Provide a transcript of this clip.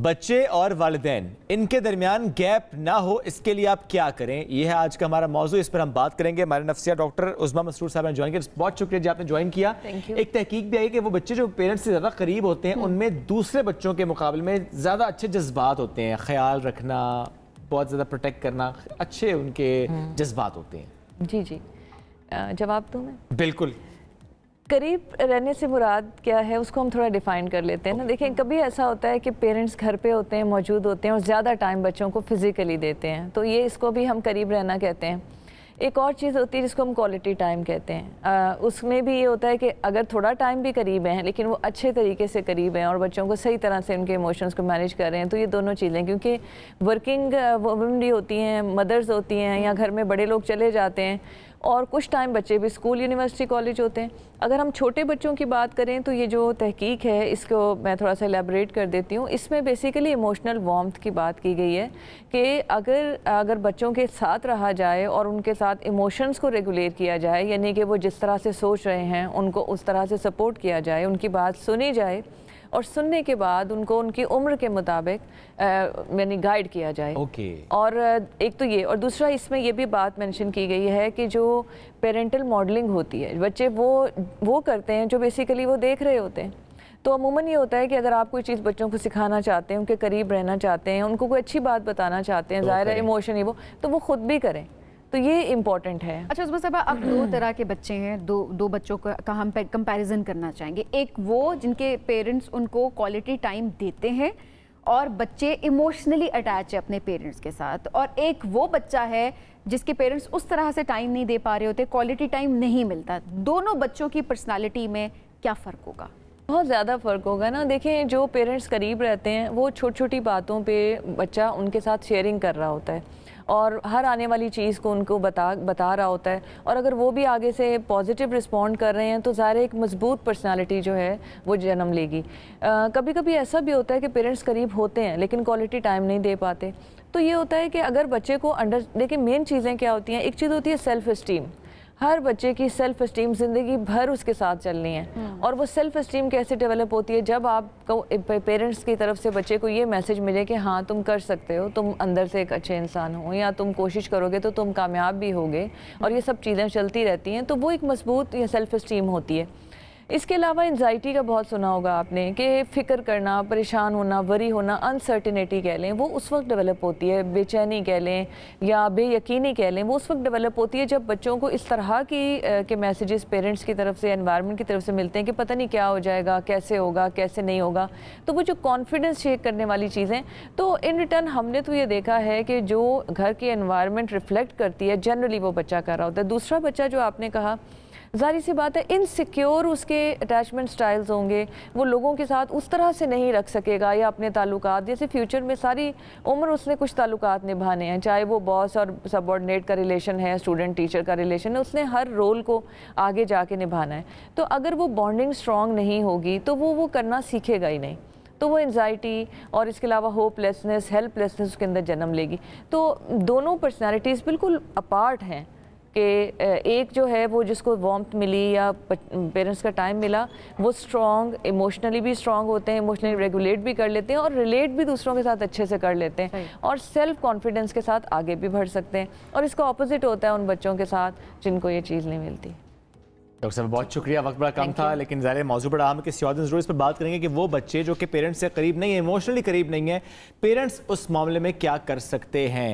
بچے اور والدین ان کے درمیان گیپ نہ ہو اس کے لیے آپ کیا کریں، یہ ہے آج کا ہمارا موضوع، اس پر ہم بات کریں گے۔ ہمارے نفسیہ ڈاکٹر عظمیٰ مسرور صاحب نے جوائن کیا، بہت شکریہ جی آپ نے جوائن کیا۔ ایک تحقیق بھی آئی کہ وہ بچے جو پیرنٹس سے زیادہ قریب ہوتے ہیں ان میں دوسرے بچوں کے مقابلے میں زیادہ اچھے جذبات ہوتے ہیں، خیال رکھنا، بہت زیادہ پروٹیکٹ کرنا، اچھے ان کے جذبات ہوتے ہیں۔ جی جی جواب دوں میں؟ بالکل۔ قریب رہنے سے مراد کیا ہے اس کو ہم تھوڑا ڈیفائن کر لیتے ہیں نا۔ دیکھیں کبھی ایسا ہوتا ہے کہ پیرنٹس گھر پہ ہوتے ہیں، موجود ہوتے ہیں اور زیادہ ٹائم بچوں کو فزیکلی دیتے ہیں، تو یہ اس کو بھی ہم قریب رہنا کہتے ہیں۔ ایک اور چیز ہوتی ہے جس کو ہم کوالٹی ٹائم کہتے ہیں، اس میں بھی یہ ہوتا ہے کہ اگر تھوڑا ٹائم بھی قریب ہیں لیکن وہ اچھے طریقے سے قریب ہیں اور بچوں کو صحیح طرح سے ان کے ایموشنز کو مینیج کر رہے ہیں، تو یہ دونوں چیزیں، کیونکہ ورکنگ وومن بھی ہوتی ہیں، مدرز ہوتی ہیں، یا گھر میں بڑے لوگ چلے جاتے ہیں اور کچھ ٹائم بچے بھی اسکول یونیورسٹی کالج ہوتے ہیں۔ اگر ہم چھوٹے بچوں کی بات کریں تو یہ جو تحقیق ہے اس کو میں تھوڑا سا ایلیبریٹ کر دیتی ہوں۔ اس میں بیسیکلی ایموشنل وارمتھ کی بات کی گئی ہے کہ اگر بچوں کے ساتھ رہا جائے اور ان کے ساتھ ایموشنز کو ریگولیٹ کیا جائے، یعنی کہ وہ جس طرح سے سوچ رہے ہیں ان کو اس طرح سے سپورٹ کیا جائے، ان کی بات سنی جائے اور سننے کے بعد ان کو ان کی عمر کے مطابق یعنی گائیڈ کیا جائے۔ اور ایک تو یہ، اور دوسرا اس میں یہ بھی بات مینشن کی گئی ہے کہ جو پیرنٹل ماڈلنگ ہوتی ہے، بچے وہ کرتے ہیں جو بیسیکلی وہ دیکھ رہے ہوتے ہیں۔ تو عموماً یہ ہوتا ہے کہ اگر آپ کوئی چیز بچوں کو سکھانا چاہتے ہیں، ان کے قریب رہنا چاہتے ہیں، ان کو کوئی اچھی بات بتانا چاہتے ہیں، ظاہر ہے ایموشن ہی وہ، تو وہ خود بھی کریں، تو یہ امپورٹنٹ ہے۔ اچھا عظمیٰ صاحبہ، اب دو طرح کے بچے ہیں، دو بچوں کا ہم کمپیریزن کرنا چاہیں گے۔ ایک وہ جن کے پیرنٹس ان کو کوالٹی ٹائم دیتے ہیں اور بچے ایموشنلی اٹیچ ہے اپنے پیرنٹس کے ساتھ، اور ایک وہ بچہ ہے جس کے پیرنٹس اس طرح سے ٹائم نہیں دے پا رہے ہوتے، کوالٹی ٹائم نہیں ملتا۔ دونوں بچوں کی پرسنالٹی میں کیا فرق ہوگا؟ بہت زیادہ فرق ہوگا نا۔ دیکھیں جو پیرنٹس قریب رہتے ہیں وہ چھوٹی چھوٹی باتوں پہ بچہ ان کے ساتھ شیئرنگ کر رہا ہوتا ہے اور ہر آنے والی چیز کو ان کو بتا رہا ہوتا ہے، اور اگر وہ بھی آگے سے پازیٹیو رسپونڈ کر رہے ہیں تو ظاہر ایک مضبوط پرسنالٹی جو ہے وہ جنم لے گی۔ کبھی کبھی ایسا بھی ہوتا ہے کہ پیرنٹس قریب ہوتے ہیں لیکن کوالٹی ٹائم نہیں دے پاتے، تو یہ ہوتا ہے کہ اگر بچے کو دیکھیں مین چیزیں کیا ہوتی ہیں۔ ایک چیز ہوتی ہے سیلف اسٹیم، ہر بچے کی سیلف اسٹیم زندگی بھر اس کے ساتھ چلنی ہے، اور وہ سیلف اسٹیم کیسے ڈیولپ ہوتی ہے؟ جب آپ کو پیرنٹس کی طرف سے بچے کو یہ میسج ملے کہ ہاں تم کر سکتے ہو، تم اندر سے ایک اچھے انسان ہو، یا تم کوشش کرو گے تو تم کامیاب بھی ہوگے، اور یہ سب چیزیں چلتی رہتی ہیں، تو وہ ایک مضبوط یہ سیلف اسٹیم ہوتی ہے۔ اس کے علاوہ انزائٹی کا بہت سنا ہوگا آپ نے کہ فکر کرنا، پریشان ہونا، وری ہونا، انسرٹنیٹی کہہ لیں، وہ اس وقت ڈیولپ ہوتی ہے، بے چینی کہہ لیں یا بے یقینی کہہ لیں، وہ اس وقت ڈیولپ ہوتی ہے جب بچوں کو اس طرح کے میسیجز پیرنٹس کی طرف سے، انوائرمنٹ کی طرف سے ملتے ہیں کہ پتہ نہیں کیا ہو جائے گا، کیسے ہوگا، کیسے نہیں ہوگا، تو وہ جو کانفیڈنس شیک کرنے والی چیزیں، تو ان ریٹرن ہم نے تو یہ دیکھا ہے کہ جو گھر کی انوائرمنٹ ریفلیکٹ کرتی ہے جنرلی وہ بچہ کر رہا ہوتا ہے۔ دوسرا بچہ جو آپ نے کہا، ظاہر سی بات ہے انسیکیور اس کے اٹیچمنٹ سٹائلز ہوں گے، وہ لوگوں کے ساتھ اس طرح سے نہیں رکھ سکے گا، یا اپنے تعلقات جیسے فیوچر میں ساری عمر اس نے کچھ تعلقات نبھانے ہیں، چاہے وہ باس اور سب آرڈینیٹ کا ریلیشن ہے، اسٹوڈنٹ ٹیچر کا ریلیشن ہے، اس نے ہر رول کو آگے جا کے نبھانا ہے۔ تو اگر وہ بانڈنگ اسٹرانگ نہیں ہوگی تو وہ کرنا سیکھے گا ہی نہیں، تو وہ انزائٹی اور اس کے علاوہ ہوپ لیسنس، ہیلپ لیسنس اس کے اندر جنم لے گی۔ تو دونوں پرسنالٹیز بالکل اپارٹ ہیں کہ ایک جو ہے وہ جس کو وارمتھ ملی یا پیرنٹس کا ٹائم ملا، وہ اسٹرانگ، ایموشنلی بھی اسٹرانگ ہوتے ہیں، ایموشنلی ریگولیٹ بھی کر لیتے ہیں اور ریلیٹ بھی دوسروں کے ساتھ اچھے سے کر لیتے ہیں، اور سیلف کانفیڈنس کے ساتھ آگے بھی بڑھ سکتے ہیں۔ اور اس کا اپوزٹ ہوتا ہے ان بچوں کے ساتھ جن کو یہ چیز نہیں ملتی۔ ڈاکٹر صاحب بہت شکریہ، وقت بڑا کم تھا لیکن ظاہر موضوع بڑا اہم ہے، کسی اور دن ضرور اس پر بات کریں گے کہ وہ بچے جو کہ پیرنٹس سے قریب نہیں ہیں، ایموشنلی قریب نہیں ہیں، پیرنٹس اس معاملے میں کیا کر سکتے ہیں۔